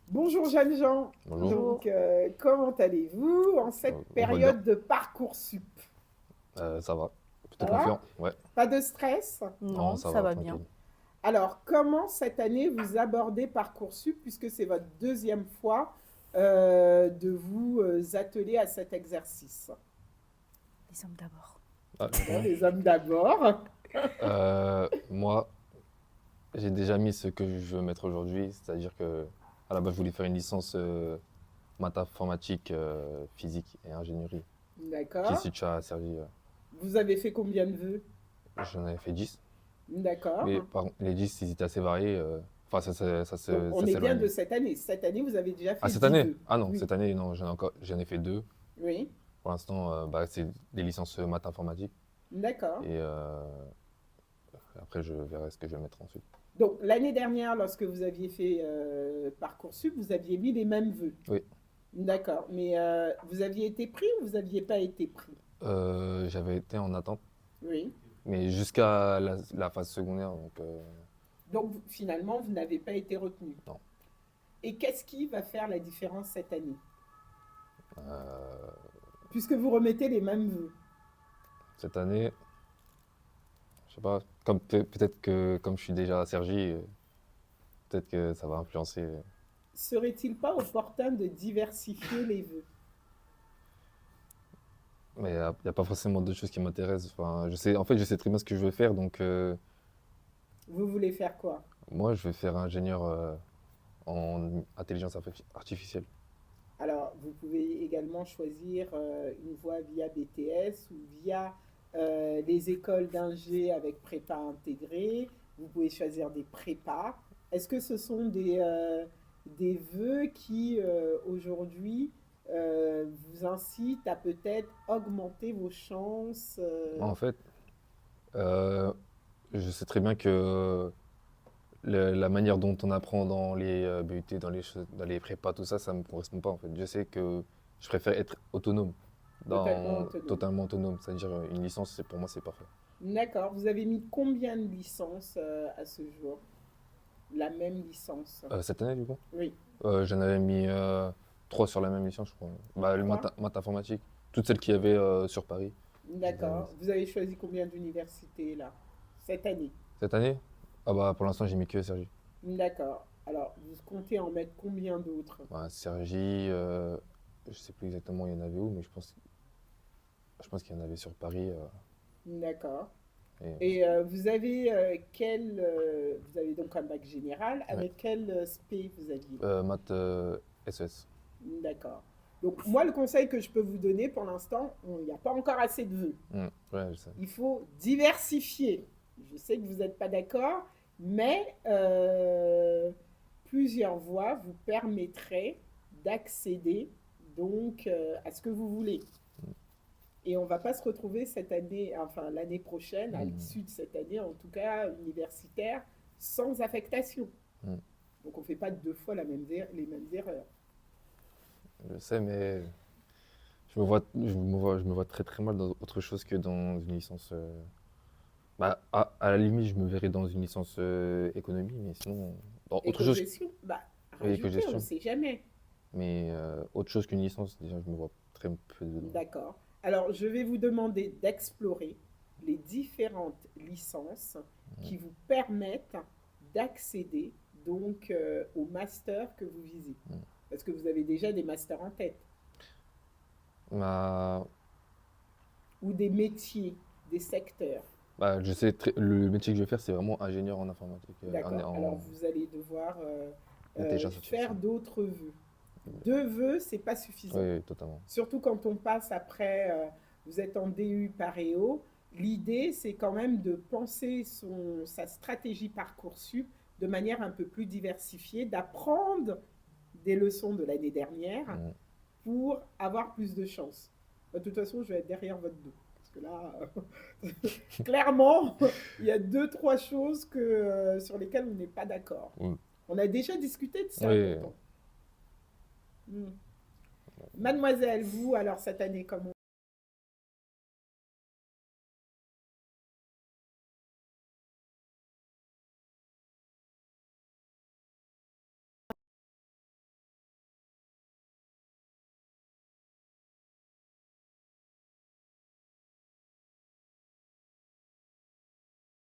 Bonjour jeunes gens. Bonjour. Donc, comment allez-vous en cette On va bien. période de Parcoursup? Ça va. Plutôt Ça va? confiant. Ouais. Pas de stress? Non, Non, ça ça va, va bien. tranquille. Alors, comment cette année vous abordez Parcoursup puisque c'est votre deuxième fois de vous atteler à cet exercice? Les hommes d'abord. Ah, je Bon, commence. les hommes d'abord. Moi, j'ai déjà mis ce que je veux mettre aujourd'hui, c'est-à-dire que à la base, je voulais faire une licence maths informatique, physique et ingénierie, qui se D'accord. situe à Cergy. Vous avez fait combien de vœux? J'en avais fait 10, mais D'accord. par contre, les 10, ils étaient assez variés. Enfin, Donc, on ça est bien de s'éloignait. cette année. Cette année, vous avez déjà Ah, fait cette 10 année? vœux. Ah non, Oui. cette année, non, j'en ai fait deux. Oui. Pour l'instant, c'est des licences maths informatique. D'accord. Et après, je verrai ce que je vais mettre ensuite. Donc, l'année dernière, lorsque vous aviez fait Parcoursup, vous aviez mis les mêmes vœux. Oui. D'accord. Mais vous aviez été pris ou vous n'aviez pas été pris? J'avais été en attente, Oui. mais jusqu'à la phase secondaire, donc Donc, finalement, vous n'avez pas été retenu. non. Et qu'est-ce qui va faire la différence cette année? Euh, Puisque vous remettez les mêmes vœux. cette année, je sais pas, comme peut-être que comme je suis déjà à Cergy, peut-être que ça va influencer. Serait-il pas opportun de diversifier les vœux? Mais il n'y a pas forcément d'autres choses qui m'intéressent. Enfin, en fait, je sais très bien ce que je veux faire, donc Vous voulez faire quoi? moi, je vais faire ingénieur en intelligence artificielle. Alors, vous pouvez également choisir une voie via BTS ou via les écoles d'ingé avec prépa intégrée. Vous pouvez choisir des prépas. Est-ce que ce sont des vœux qui, aujourd'hui, vous incitent à peut-être augmenter vos chances Moi, en fait, euh, je sais très bien que la manière dont on apprend dans les BUT, dans les prépas, tout ça, ça me correspond pas en fait. Je sais que je préfère être autonome, totalement autonomes? totalement autonome. C'est-à-dire une licence, pour moi, c'est parfait. D'accord. Vous avez mis combien de licences à ce jour? La même licence? Cette année, du coup, Oui. j'en avais mis trois sur la même licence, je crois. Bah, le Trois? maths informatique, toutes celles qu'il y avait sur Paris, je les avais D'accord. mises. Vous avez choisi combien d'universités là, cette année? Cette année, ah bah, pour l'instant, j'ai mis que Cergy. D'accord. Alors, vous comptez en mettre combien d'autres? Bah, Cergy, je sais plus exactement où il y en avait où, mais je pense qu'il y en avait sur Paris. D'accord. Et, Et vous avez donc un bac général, ouais. avec quel spé vous aviez? Maths SES. D'accord. Donc, moi, le conseil que je peux vous donner pour l'instant, il n'y a pas encore assez de vœux. Ouais, je sais. Il faut diversifier. Je sais que vous n'êtes pas d'accord, mais plusieurs voies vous permettraient d'accéder donc à ce que vous voulez. Et on ne va pas se retrouver cette année, enfin l'année prochaine, à Mm. l'issue de cette année, en tout cas universitaire, sans affectation. Mm. Donc on ne fait pas deux fois les mêmes erreurs. Je sais, mais je me vois très très mal dans autre chose que dans une licence. Bah, à la limite, je me verrais dans une licence économie, mais sinon, dans autre chose, Éco-gestion, bah, oui, rajoutez, on ne éco-gestion. sait jamais. Mais autre chose qu'une licence, déjà, je me vois très peu dedans. D'accord. Alors, je vais vous demander d'explorer les différentes licences qui vous permettent d'accéder donc au master que vous visez. Mm. Parce que vous avez déjà des masters en tête Ma- ou des métiers, des secteurs. Bah, le métier que je vais faire, c'est vraiment ingénieur en informatique, D'accord. Alors, en vous allez devoir intelligence faire artificielle. d'autres vœux. Deux vœux, c'est pas Oui, suffisant. oui, totalement. Surtout quand on passe après, vous êtes en DU Paréo, l'idée c'est quand même de penser sa stratégie Parcoursup de manière un peu plus diversifiée, d'apprendre des leçons de l'année dernière Mm. pour avoir plus de chance. De toute façon, je vais être derrière votre dos. Parce que là, clairement, il y a deux, trois choses sur lesquelles on n'est pas d'accord. Mm. On a déjà discuté de ça Oui, pourtant. Hmm. Mademoiselle, vous, alors cette année, comment